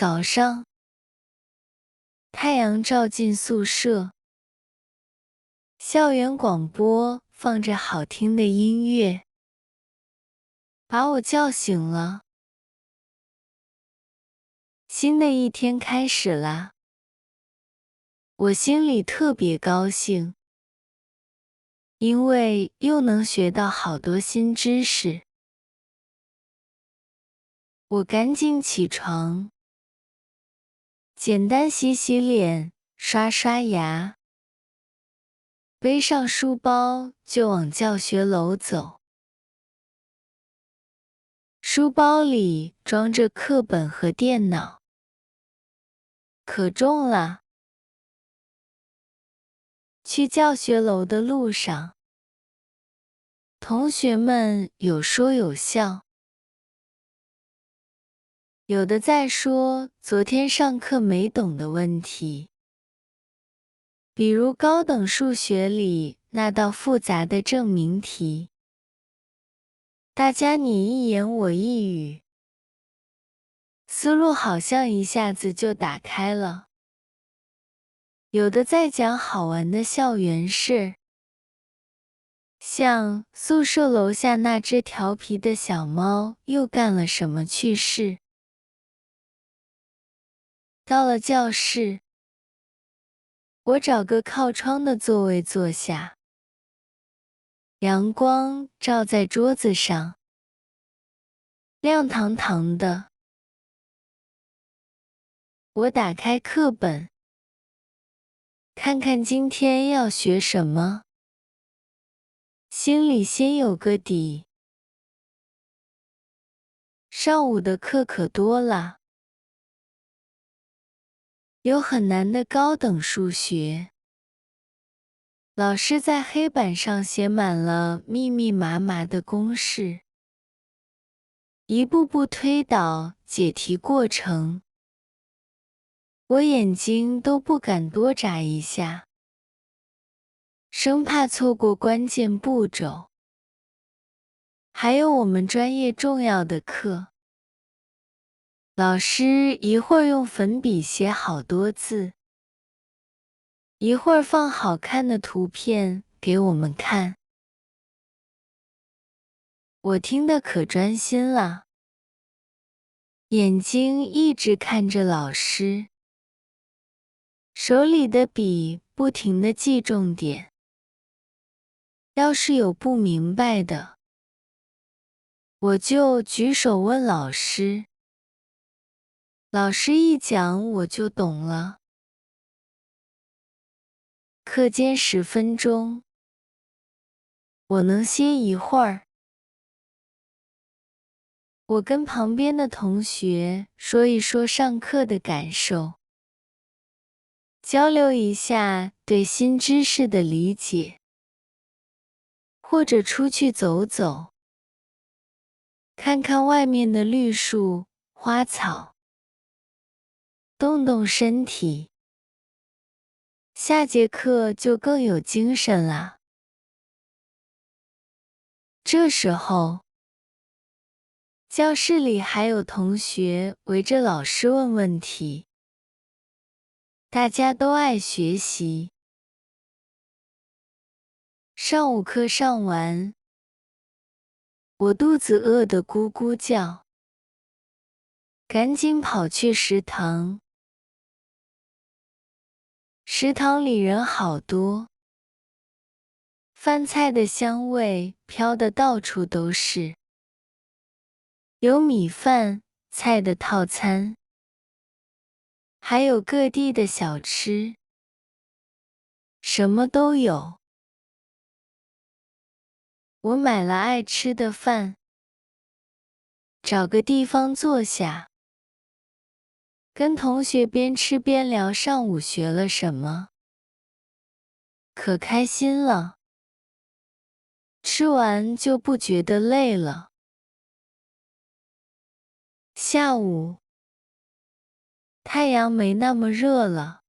早上，太阳照进宿舍，校园广播放着好听的音乐，把我叫醒了。新的一天开始啦，我心里特别高兴，因为又能学到好多新知识。我赶紧起床，简单洗洗脸，刷刷牙，背上书包就往教学楼走。书包里装着课本和电脑，可重了。去教学楼的路上，同学们有说有笑，有的在说昨天上课没懂的问题，比如高等数学里那道复杂的证明题。大家你一言我一语，思路好像一下子就打开了。有的在讲好玩的校园事，像宿舍楼下那只调皮的小猫又干了什么趣事。到了教室，我找个靠窗的座位坐下，阳光照在桌子上，亮堂堂的。我打开课本，看看今天要学什么，心里先有个底。上午的课可多了，有很难的高等数学，老师在黑板上写满了密密麻麻的公式，一步步推导解题过程，我眼睛都不敢多眨一下，生怕错过关键步骤。还有我们专业重要的课，老师一会儿用粉笔写好多字，一会儿放好看的图片给我们看。我听得可专心了，眼睛一直看着老师，手里的笔不停地记重点。要是有不明白的，我就举手问老师，老师一讲我就懂了。课间10分钟，我能歇一会儿。我跟旁边的同学说一说上课的感受，交流一下对新知识的理解，或者出去走走，看看外面的绿树、花草，动动身体。下节课就更有精神啦。这时候，教室里还有同学围着老师问问题，大家都爱学习。上午课上完，我肚子饿得咕咕叫，赶紧跑去食堂。食堂里人好多，饭菜的香味飘得到处都是，有米饭、菜的套餐，还有各地的小吃，什么都有。我买了爱吃的饭，找个地方坐下，跟同学边吃边聊上午学了什么，可开心了。吃完就不觉得累了。下午，太阳没那么热了，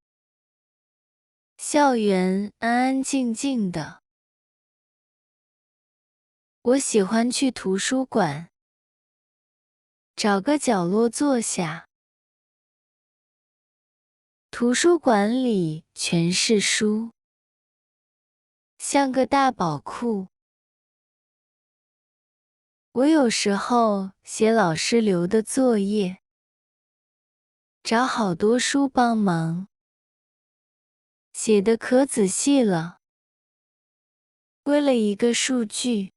校园安安静静的。我喜欢去图书馆，找个角落坐下，图书馆里全是书，像个大宝库。我有时候写老师留的作业，找好多书帮忙，写得可仔细了。为了一个数据，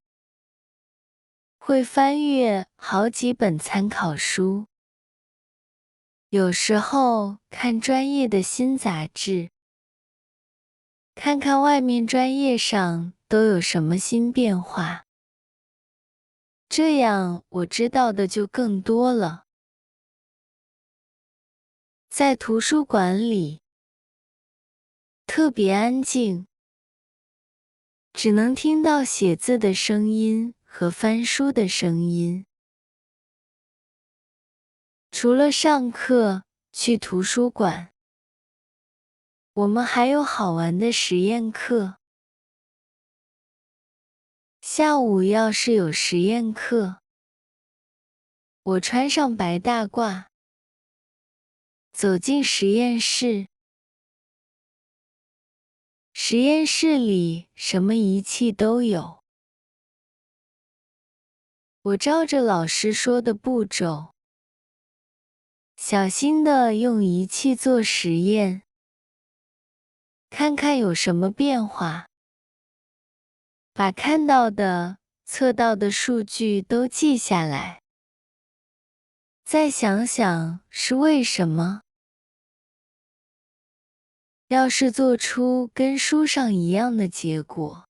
会翻阅好几本参考书。有时候看专业的新杂志，看看外面专业上都有什么新变化，这样我知道的就更多了。在图书馆里，特别安静，只能听到写字的声音和翻书的声音。除了上课，去图书馆，我们还有好玩的实验课。下午要是有实验课，我穿上白大褂，走进实验室。实验室里什么仪器都有。我照着老师说的步骤，小心地用仪器做实验，看看有什么变化。把看到的、测到的数据都记下来，再想想是为什么。要是做出跟书上一样的结果，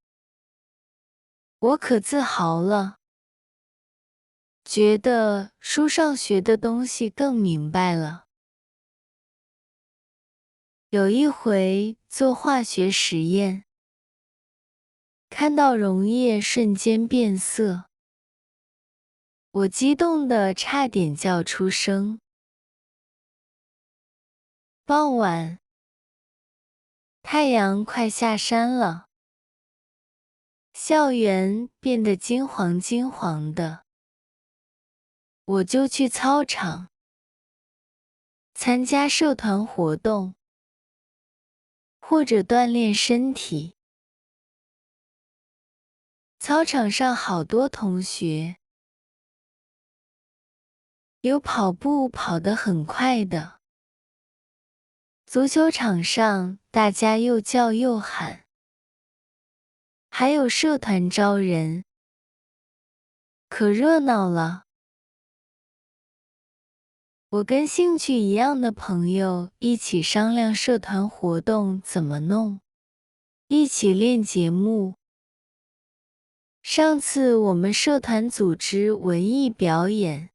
我可自豪了，觉得书上学的东西更明白了。有一回做化学实验，看到溶液瞬间变色，我激动得差点叫出声。傍晚，太阳快下山了，校园变得金黄金黄的。我就去操场参加社团活动，或者锻炼身体。操场上好多同学，有跑步跑得很快的。足球场上大家又叫又喊，还有社团招人，可热闹了。我跟兴趣一样的朋友一起商量社团活动怎么弄，一起练节目。上次我们社团组织文艺表演，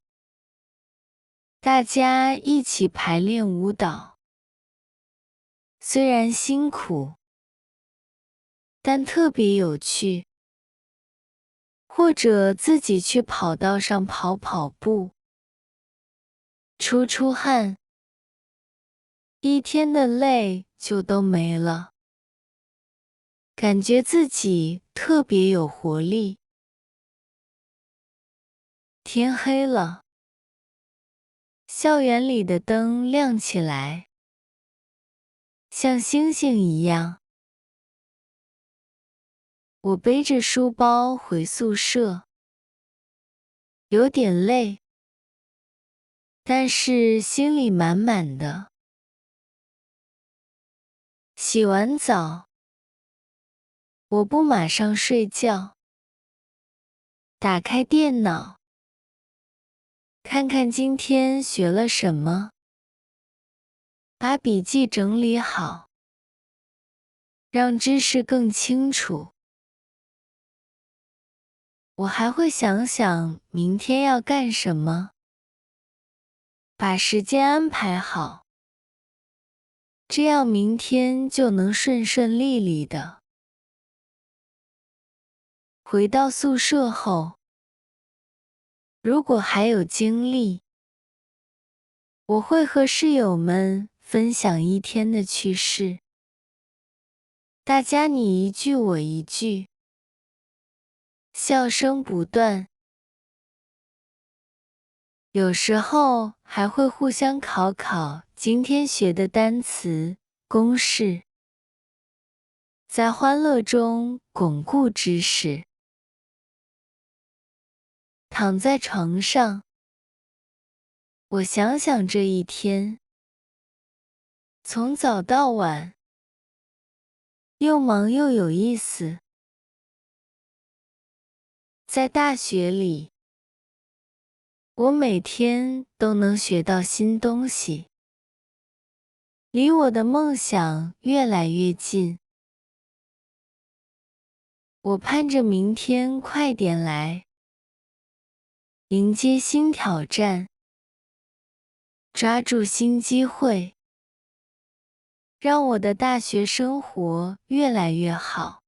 大家一起排练舞蹈，虽然辛苦，但特别有趣。或者自己去跑道上跑跑步，出出汗，一天的累就都没了，感觉自己特别有活力。天黑了，校园里的灯亮起来，像星星一样。我背着书包回宿舍，有点累，但是心里满满的。洗完澡，我不马上睡觉，打开电脑，看看今天学了什么，把笔记整理好，让知识更清楚。我还会想想明天要干什么，把时间安排好，这样明天就能顺顺利利的。回到宿舍后，如果还有精力，我会和室友们分享一天的趣事，大家你一句我一句，笑声不断。有时候还会互相考考今天学的单词、公式，在欢乐中巩固知识。躺在床上，我想想这一天，从早到晚，又忙又有意思。在大学里，我每天都能学到新东西，离我的梦想越来越近。我盼着明天快点来，迎接新挑战，抓住新机会，让我的大学生活越来越好。